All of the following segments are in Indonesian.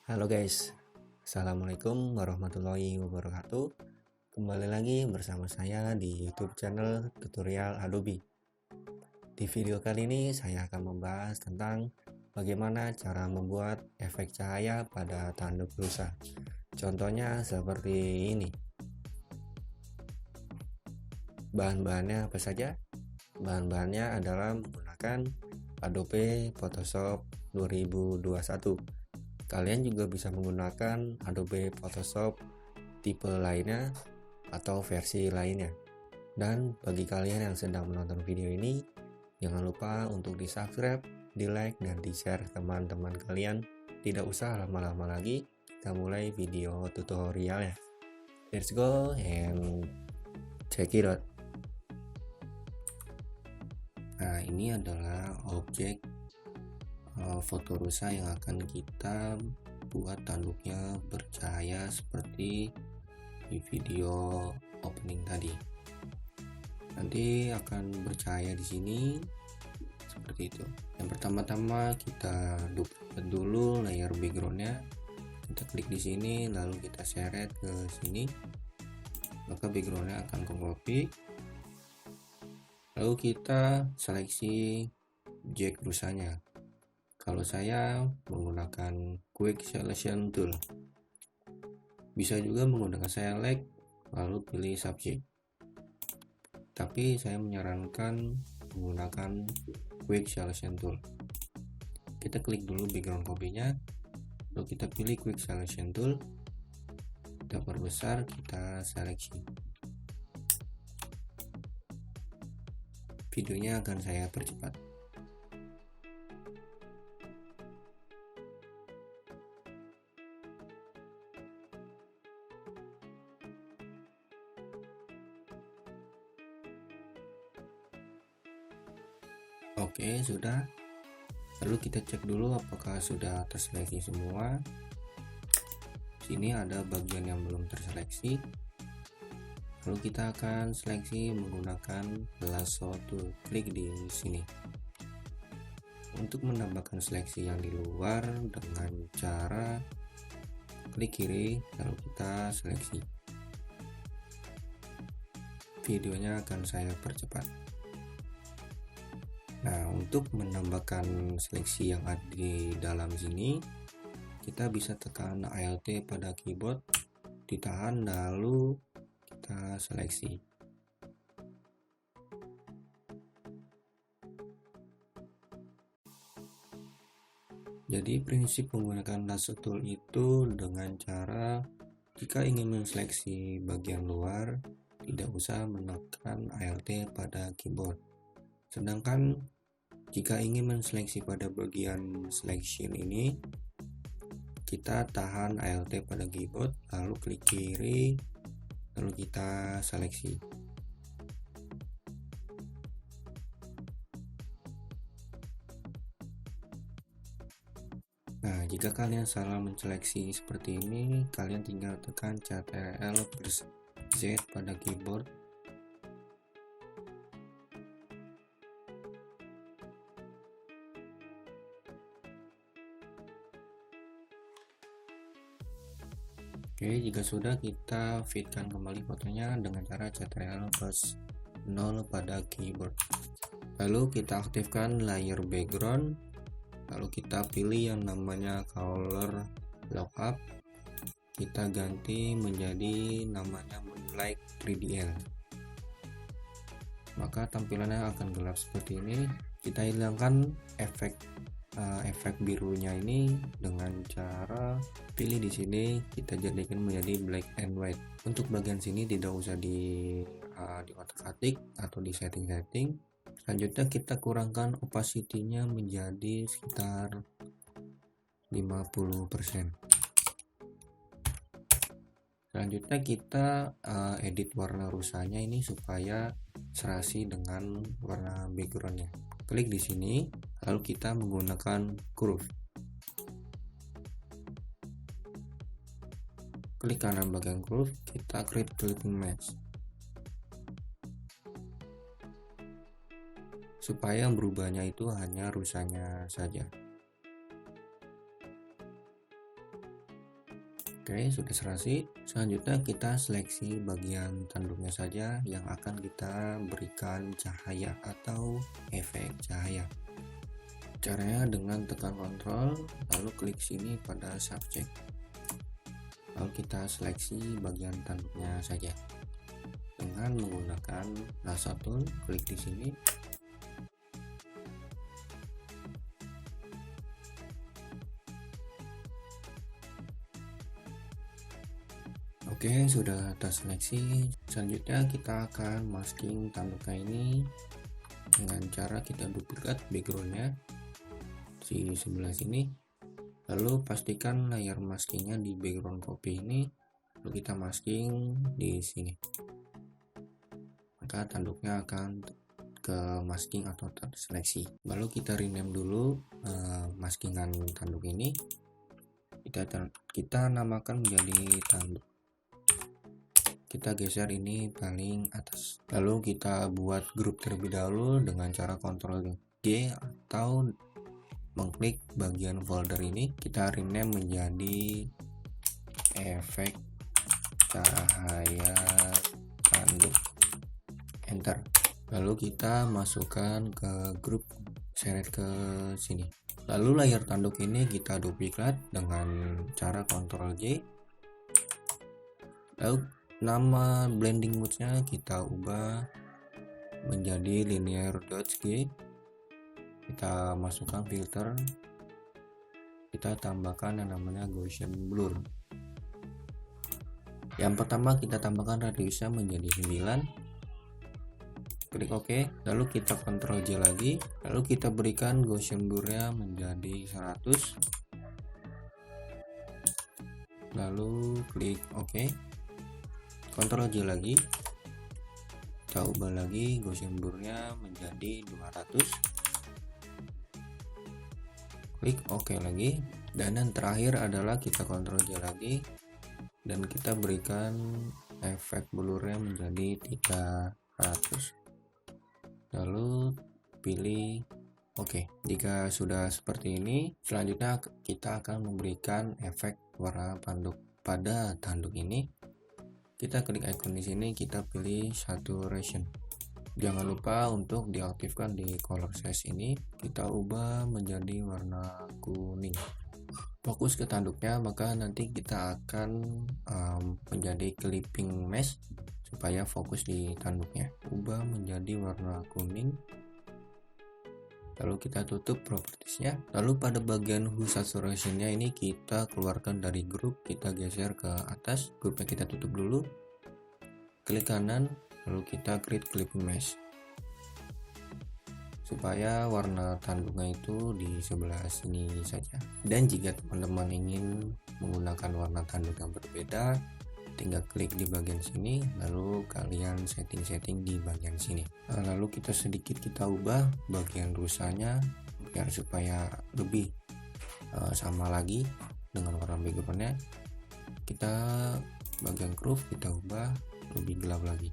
Halo guys, Assalamualaikum warahmatullahi wabarakatuh. Kembali lagi bersama saya di YouTube channel tutorial Adobe. Di video kali ini saya akan membahas tentang bagaimana cara membuat efek cahaya pada tanduk rusa. Contohnya seperti ini. Bahan-bahannya apa saja? Bahan-bahannya adalah menggunakan Adobe Photoshop 2021. Kalian juga bisa menggunakan Adobe Photoshop tipe lainnya atau versi lainnya. Dan bagi kalian yang sedang menonton video ini, jangan lupa untuk di subscribe, di like, dan di share teman-teman kalian. Tidak usah lama-lama lagi, kita mulai video tutorialnya. Let's go and check it out. Nah, ini adalah objek foto rusa yang akan kita buat tanduknya bercahaya seperti di video opening tadi. Nanti akan bercahaya di sini seperti itu. Yang pertama-tama kita duplicate dulu layer backgroundnya. Kita klik di sini, lalu kita seret ke sini. Maka backgroundnya akan ke copy. Lalu kita seleksi jack rusanya. Kalau saya menggunakan Quick Selection Tool. Bisa juga menggunakan select lalu pilih subject. Tapi saya menyarankan menggunakan Quick Selection Tool. Kita klik dulu background copy-nya, lalu kita pilih Quick Selection Tool. Kita perbesar, kita seleksi. Videonya akan saya percepat. Oke, sudah. Lalu kita cek dulu apakah sudah terseleksi semua. Sini ada bagian yang belum terseleksi. Lalu kita akan seleksi menggunakan lasso tool. Klik di sini. Untuk menambahkan seleksi yang di luar dengan cara klik kiri lalu kita seleksi. Videonya akan saya percepat. Nah, untuk menambahkan seleksi yang ada di dalam sini, kita bisa tekan Alt pada keyboard, ditahan lalu kita seleksi. Jadi prinsip menggunakan lasso tool itu dengan cara jika ingin menseleksi bagian luar, tidak usah menekan Alt pada keyboard. Sedangkan jika ingin menseleksi pada bagian selection ini, kita tahan Alt pada keyboard, lalu klik kiri, lalu kita seleksi. Nah, jika kalian salah menseleksi seperti ini, kalian tinggal tekan Ctrl plus Z pada keyboard. Oke, jika sudah, kita fitkan kembali fotonya dengan cara Ctrl plus 0 pada keyboard. Lalu kita aktifkan layer background, lalu kita pilih yang namanya color lockup, kita ganti menjadi namanya Moonlight 3DL. Maka tampilannya akan gelap seperti ini. Kita hilangkan efek birunya ini dengan cara pilih di sini, kita jadikan menjadi black and white. Untuk bagian sini tidak usah di otak-atik atau di setting-setting. Selanjutnya kita kurangkan opacity-nya menjadi sekitar 50%. Selanjutnya kita edit warna rusanya ini supaya serasi dengan warna backgroundnya. Klik di sini, lalu kita menggunakan curve. Klik kanan bagian curve, kita create clipping mesh. Supaya berubahnya itu hanya rusanya saja. Oke, sudah selesai. Selanjutnya kita seleksi bagian tanduknya saja yang akan kita berikan cahaya atau efek cahaya. Caranya dengan tekan kontrol lalu klik sini pada subject, lalu kita seleksi bagian tanduknya saja dengan menggunakan lasso tool. Klik di sini. Oke, sudah terseleksi. Selanjutnya kita akan masking tanduknya ini dengan cara kita duplikat backgroundnya di sebelah sini, lalu pastikan layar maskingnya di background copy ini, lalu kita masking di sini, maka tanduknya akan ke masking atau terseleksi. Lalu kita rename dulu maskingan tanduk ini, kita namakan menjadi tanduk. Kita geser ini paling atas, lalu kita buat grup terlebih dahulu dengan cara Ctrl G atau mengklik bagian folder ini, kita rename menjadi efek cahaya tanduk, enter. Lalu kita masukkan ke grup, seret ke sini. Lalu layar tanduk ini kita duplikat dengan cara Ctrl J, lalu nama blending mode-nya kita ubah menjadi linear dodge G. Kita masukkan filter, kita tambahkan yang namanya Gaussian blur. Yang pertama kita tambahkan radiusnya menjadi 9, klik OK, lalu kita Ctrl J lagi, lalu kita berikan Gaussian blurnya menjadi 100, lalu klik OK, Ctrl J lagi, kita ubah lagi Gaussian blurnya menjadi 200, klik OK lagi, dan yang terakhir adalah kita Ctrl J lagi dan kita berikan efek blurnya menjadi 300, lalu pilih OK. Jika sudah seperti ini, selanjutnya kita akan memberikan efek warna tanduk pada tanduk ini. Kita klik icon di sini, kita pilih saturation. Jangan lupa untuk diaktifkan di color size ini, kita ubah menjadi warna kuning. Fokus ke tanduknya, maka nanti kita akan menjadi clipping mesh supaya fokus di tanduknya. Ubah menjadi warna kuning. Lalu kita tutup propertiesnya. Lalu pada bagian hue saturationnya ini kita keluarkan dari grup, kita geser ke atas, grupnya kita tutup dulu, klik kanan, lalu kita create clipping mesh supaya warna tanduknya itu di sebelah sini saja. Dan jika teman-teman ingin menggunakan warna tanduk yang berbeda, tinggal klik di bagian sini, lalu kalian setting di bagian sini. Lalu kita ubah bagian rusanya biar supaya lebih sama lagi dengan warna backgroundnya. Kita bagian curve kita ubah lebih gelap lagi.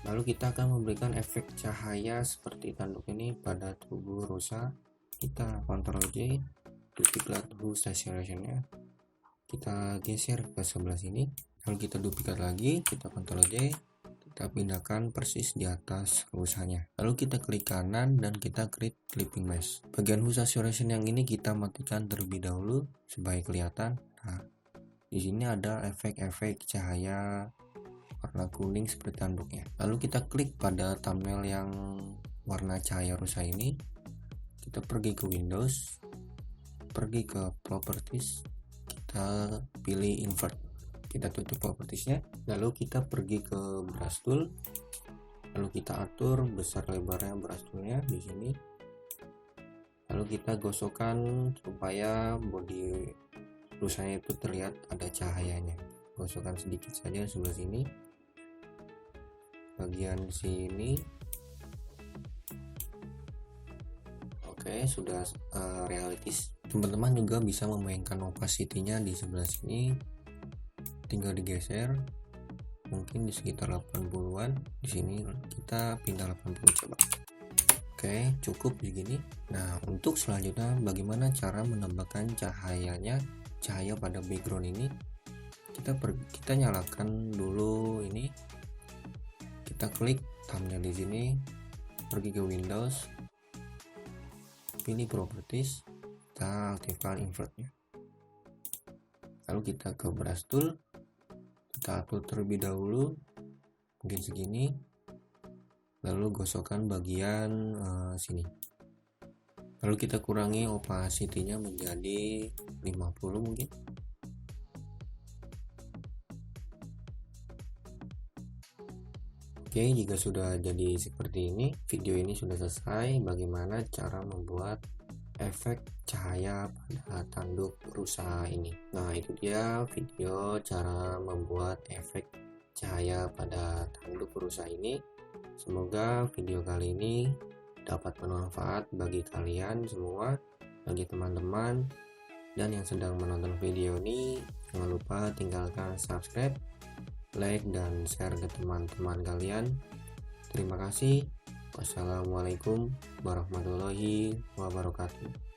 Lalu kita akan memberikan efek cahaya seperti tanduk ini pada tubuh rusa. Kita Ctrl J, duplikat hue saturationnya, kita geser ke sebelah sini, lalu kita duplikat lagi, kita Ctrl J, kita pindahkan persis di atas rusanya, lalu kita klik kanan dan kita create clipping mesh. Bagian hue saturation yang ini kita matikan terlebih dahulu supaya kelihatan. Nah, di sini ada efek-efek cahaya warna kuning seperti tanduknya. Lalu kita klik pada thumbnail yang warna cahaya rusa ini, kita pergi ke Windows, pergi ke Properties, kita pilih Invert, kita tutup propertiesnya, lalu kita pergi ke Brush Tool, lalu kita atur besar lebarnya brush toolnya di sini, lalu kita gosokkan supaya body rusanya itu terlihat ada cahayanya. Gosokkan sedikit saja sebelah sini, bagian sini. Oke, sudah realistis. Teman-teman juga bisa memainkan opacity-nya di sebelah sini, tinggal digeser mungkin di sekitar 80-an. Di sini kita pindah 80 coba. Oke, cukup begini. Nah, untuk selanjutnya bagaimana cara menambahkan cahaya pada background ini? Kita nyalakan dulu ini. Kita klik thumbnail di sini, pergi ke Windows, pilih Properties, kita aktifkan invertnya. Lalu kita ke brush tool, kita upload terlebih dahulu, mungkin segini. Lalu gosokkan bagian sini. Lalu kita kurangi opacity-nya menjadi 50 mungkin. Oke, jika sudah jadi seperti ini, video ini sudah selesai. Bagaimana cara membuat efek cahaya pada tanduk rusa ini. Nah, itu dia video cara membuat efek cahaya pada tanduk rusa ini. Semoga video kali ini dapat bermanfaat bagi kalian semua, bagi teman-teman, dan yang sedang menonton video ini. Jangan lupa tinggalkan subscribe, like, dan share ke teman-teman kalian. Terima kasih. Wassalamualaikum warahmatullahi wabarakatuh.